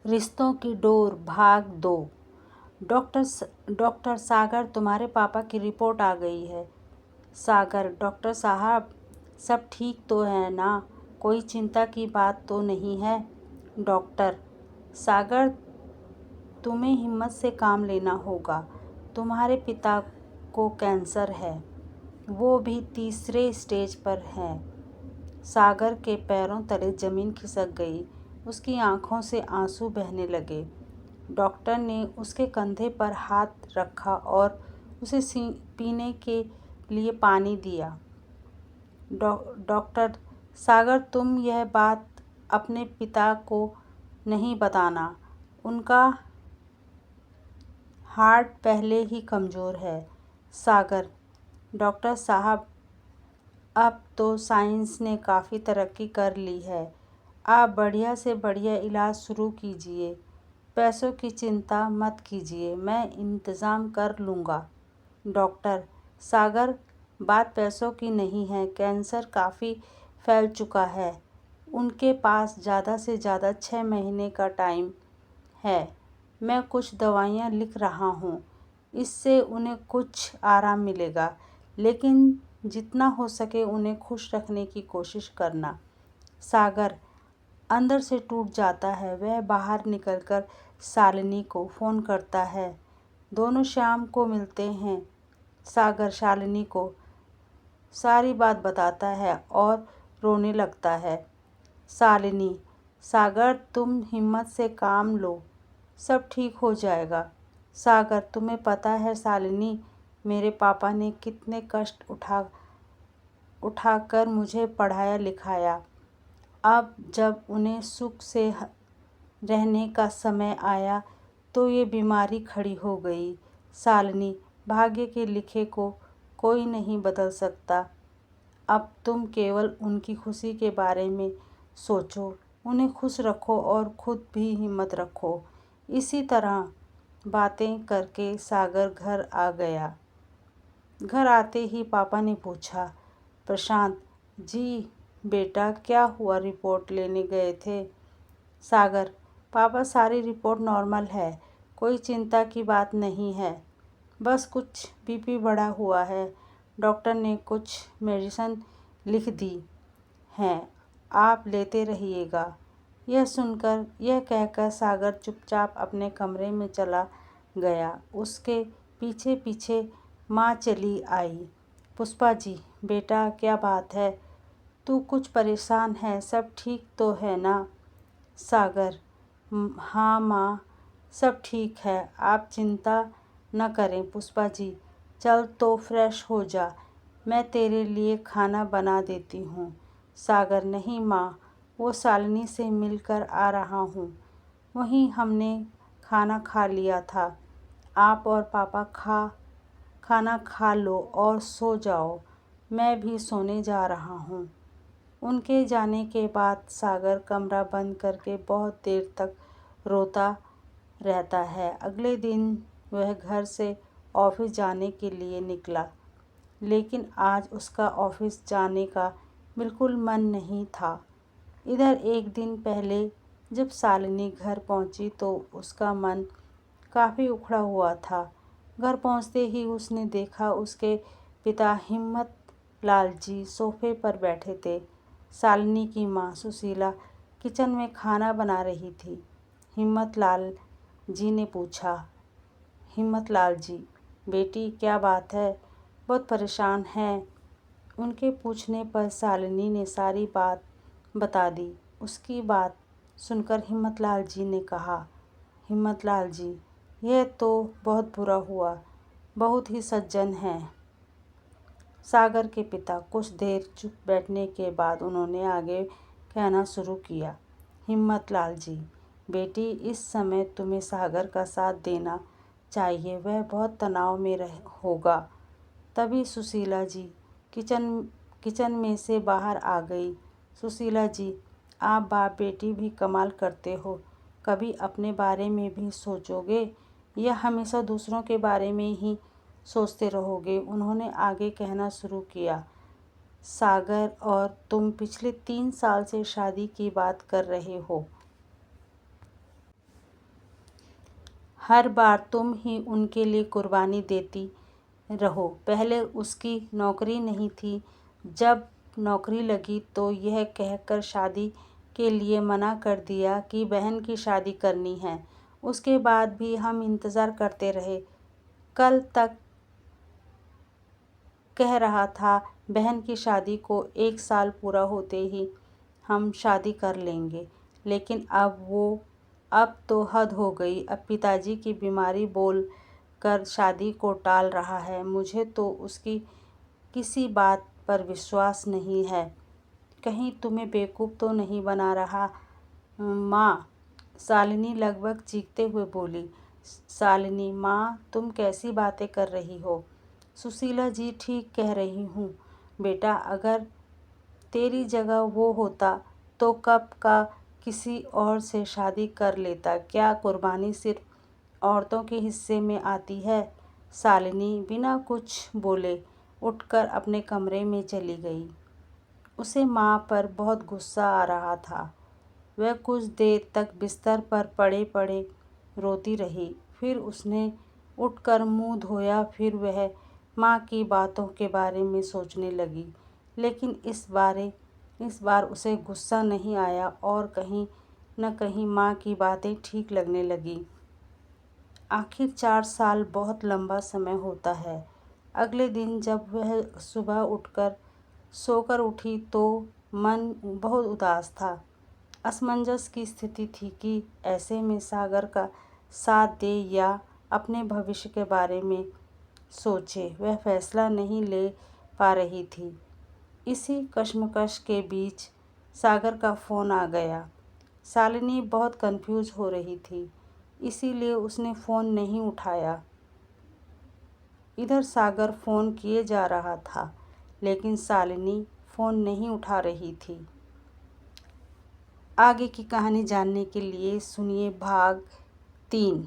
रिश्तों की डोर भाग 2। डॉक्टर सागर, तुम्हारे पापा की रिपोर्ट आ गई है। सागर, डॉक्टर साहब, सब ठीक तो है ना? कोई चिंता की बात तो नहीं है? डॉक्टर सागर, तुम्हें हिम्मत से काम लेना होगा। तुम्हारे पिता को कैंसर है, वो भी 3रे स्टेज पर है। सागर के पैरों तले जमीन खिसक गई। उसकी आंखों से आंसू बहने लगे। डॉक्टर ने उसके कंधे पर हाथ रखा और उसे पीने के लिए पानी दिया। डॉक्टर सागर, तुम यह बात अपने पिता को नहीं बताना। उनका हार्ट पहले ही कमज़ोर है। सागर, डॉक्टर साहब, अब तो साइंस ने काफ़ी तरक्की कर ली है। आप बढ़िया से बढ़िया इलाज शुरू कीजिए। पैसों की चिंता मत कीजिए, मैं इंतज़ाम कर लूँगा। डॉक्टर सागर, बात पैसों की नहीं है, कैंसर काफ़ी फैल चुका है। उनके पास ज़्यादा से ज़्यादा 6 महीने का टाइम है। मैं कुछ दवाइयाँ लिख रहा हूँ, इससे उन्हें कुछ आराम मिलेगा, लेकिन जितना हो सके उन्हें खुश रखने की कोशिश करना। सागर अंदर से टूट जाता है। वह बाहर निकलकर शालिनी को फ़ोन करता है। दोनों शाम को मिलते हैं। सागर शालिनी को सारी बात बताता है और रोने लगता है। शालिनी, सागर, तुम हिम्मत से काम लो, सब ठीक हो जाएगा। सागर, तुम्हें पता है शालिनी, मेरे पापा ने कितने कष्ट उठाकर मुझे पढ़ाया लिखाया। अब जब उन्हें सुख से रहने का समय आया तो ये बीमारी खड़ी हो गई। शालिनी, भाग्य के लिखे को कोई नहीं बदल सकता। अब तुम केवल उनकी खुशी के बारे में सोचो, उन्हें खुश रखो और खुद भी हिम्मत रखो। इसी तरह बातें करके सागर घर आ गया। घर आते ही पापा ने पूछा, प्रशांत जी बेटा, क्या हुआ? रिपोर्ट लेने गए थे? सागर, पापा, सारी रिपोर्ट नॉर्मल है, कोई चिंता की बात नहीं है, बस कुछ बीपी बढ़ा हुआ है। डॉक्टर ने कुछ मेडिसिन लिख दी हैं, आप लेते रहिएगा। यह कहकर सागर चुपचाप अपने कमरे में चला गया। उसके पीछे पीछे माँ चली आई। पुष्पा जी, बेटा, क्या बात है? तू कुछ परेशान है, सब ठीक तो है ना? सागर, हाँ माँ, सब ठीक है, आप चिंता न करें। पुष्पा जी, चल तो फ्रेश हो जा, मैं तेरे लिए खाना बना देती हूँ। सागर, नहीं माँ, वो शालिनी से मिलकर आ रहा हूँ, वहीं हमने खाना खा लिया था। आप और पापा खाना खा लो और सो जाओ, मैं भी सोने जा रहा हूँ। उनके जाने के बाद सागर कमरा बंद करके बहुत देर तक रोता रहता है। अगले दिन वह घर से ऑफिस जाने के लिए निकला, लेकिन आज उसका ऑफिस जाने का बिल्कुल मन नहीं था। इधर एक दिन पहले जब शालिनी घर पहुंची तो उसका मन काफ़ी उखड़ा हुआ था। घर पहुंचते ही उसने देखा उसके पिता हिम्मत लाल जी सोफे पर बैठे थे। शालिनी की माँ सुशीला किचन में खाना बना रही थी। हिम्मत लाल जी ने पूछा, हिम्मत लाल जी, बेटी क्या बात है, बहुत परेशान है? उनके पूछने पर शालिनी ने सारी बात बता दी। उसकी बात सुनकर हिम्मत लाल जी ने कहा, हिम्मत लाल जी, यह तो बहुत बुरा हुआ, बहुत ही सज्जन हैं। सागर के पिता कुछ देर चुप बैठने के बाद उन्होंने आगे कहना शुरू किया, हिम्मत लाल जी, बेटी, इस समय तुम्हें सागर का साथ देना चाहिए, वह बहुत तनाव में होगा। तभी सुशीला जी किचन में से बाहर आ गई। सुशीला जी, आप बाप बेटी भी कमाल करते हो, कभी अपने बारे में भी सोचोगे या हमेशा दूसरों के बारे में ही सोचते रहोगे? उन्होंने आगे कहना शुरू किया, सागर और तुम पिछले 3 साल से शादी की बात कर रहे हो। हर बार तुम ही उनके लिए कुर्बानी देती रहो। पहले उसकी नौकरी नहीं थी, जब नौकरी लगी तो यह कहकर शादी के लिए मना कर दिया कि बहन की शादी करनी है। उसके बाद भी हम इंतज़ार करते रहे। कल तक कह रहा था बहन की शादी को 1 साल पूरा होते ही हम शादी कर लेंगे, लेकिन अब तो हद हो गई। अब पिताजी की बीमारी बोल कर शादी को टाल रहा है। मुझे तो उसकी किसी बात पर विश्वास नहीं है। कहीं तुम्हें बेवकूफ़ तो नहीं बना रहा माँ? शालिनी लगभग चीखते हुए बोली। शालिनी माँ, तुम कैसी बातें कर रही हो? सुशीला जी ठीक कह रही हूँ बेटा, अगर तेरी जगह वो होता तो कब का किसी और से शादी कर लेता। क्या कुर्बानी सिर्फ औरतों के हिस्से में आती है? शालिनी बिना कुछ बोले उठकर अपने कमरे में चली गई। उसे माँ पर बहुत गुस्सा आ रहा था। वह कुछ देर तक बिस्तर पर पड़े पड़े रोती रही। फिर उसने उठकर मुंह धोया। फिर वह माँ की बातों के बारे में सोचने लगी, लेकिन इस बार उसे गुस्सा नहीं आया और कहीं न कहीं माँ की बातें ठीक लगने लगी। आखिर 4 साल बहुत लंबा समय होता है। अगले दिन जब वह सुबह उठकर सोकर उठी तो मन बहुत उदास था। असमंजस की स्थिति थी कि ऐसे में सागर का साथ दे या अपने भविष्य के बारे में सोचे। वह फैसला नहीं ले पा रही थी। इसी कश्मकश के बीच सागर का फ़ोन आ गया। शालिनी बहुत कंफ्यूज हो रही थी, इसीलिए उसने फ़ोन नहीं उठाया। इधर सागर फ़ोन किए जा रहा था, लेकिन शालिनी फ़ोन नहीं उठा रही थी। आगे की कहानी जानने के लिए सुनिए भाग 3।